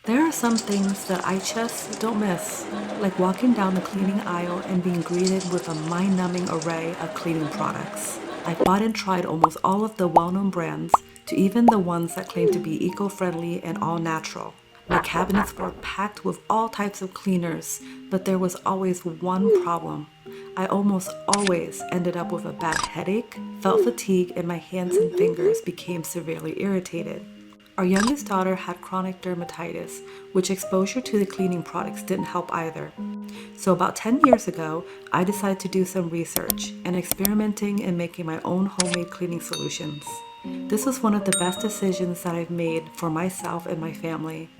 There are some things that I just don't miss, like walking down the cleaning aisle and being greeted with a mind-numbing array of cleaning products. I bought and tried almost all of the well-known brands, to even the ones that claim to be eco-friendly and all-natural. My cabinets were packed with all types of cleaners, but there was always one problem. I almost always ended up with a bad headache, felt fatigue, and my hands and fingers became severely irritated. Our youngest daughter had chronic dermatitis, which exposure to the cleaning products didn't help either. So about 10 years ago, I decided to do some research and experimenting and making my own homemade cleaning solutions. This was one of the best decisions that I've made for myself and my family.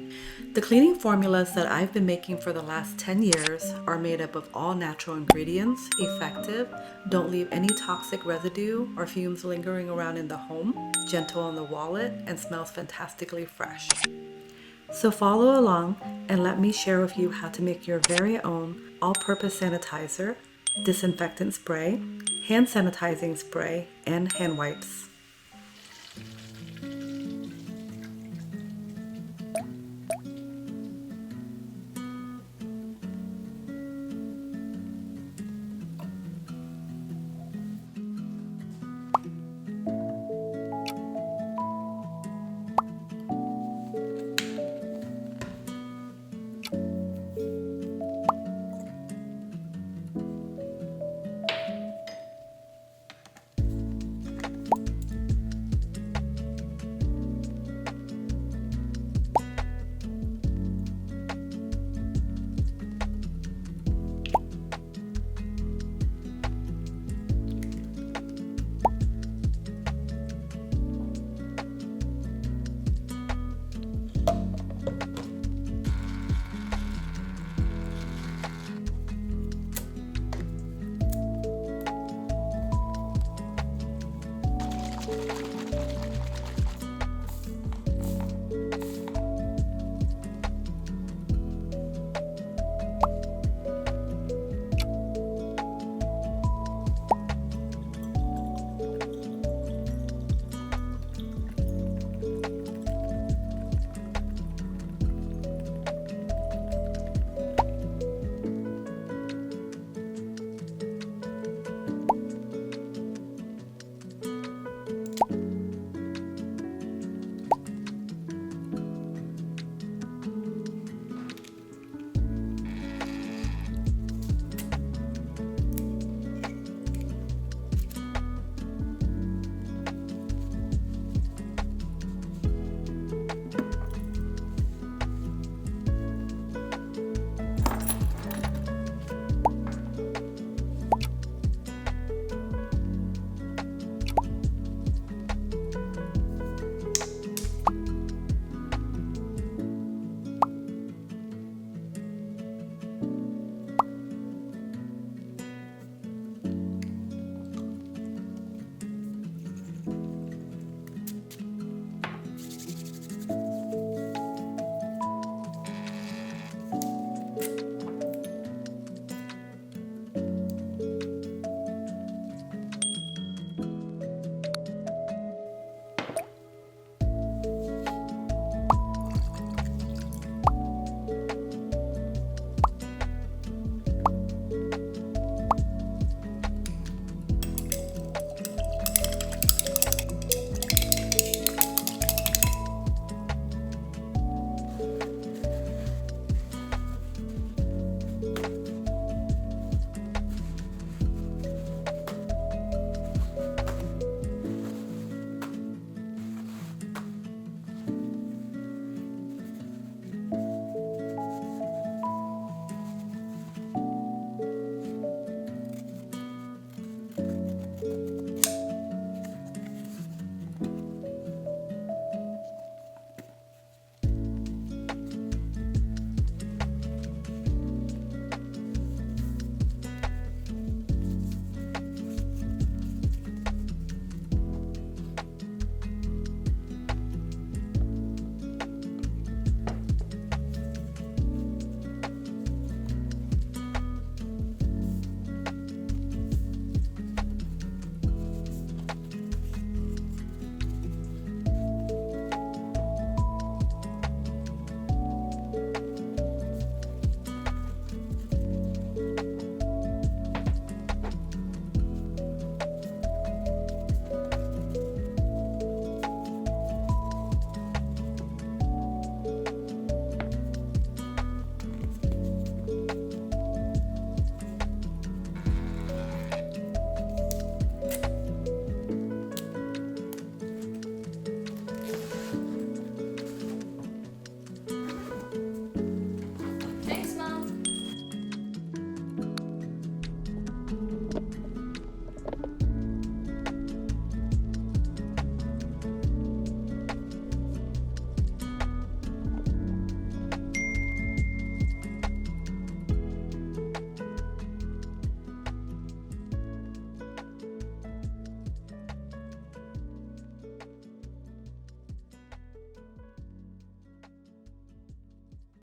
The cleaning formulas that I've been making for the last 10 years are made up of all natural ingredients, effective, don't leave any toxic residue or fumes lingering around in the home, gentle on the wallet, and smells fantastically fresh. So follow along and let me share with you how to make your very own all-purpose sanitizer, disinfectant spray, hand sanitizing spray, and hand wipes.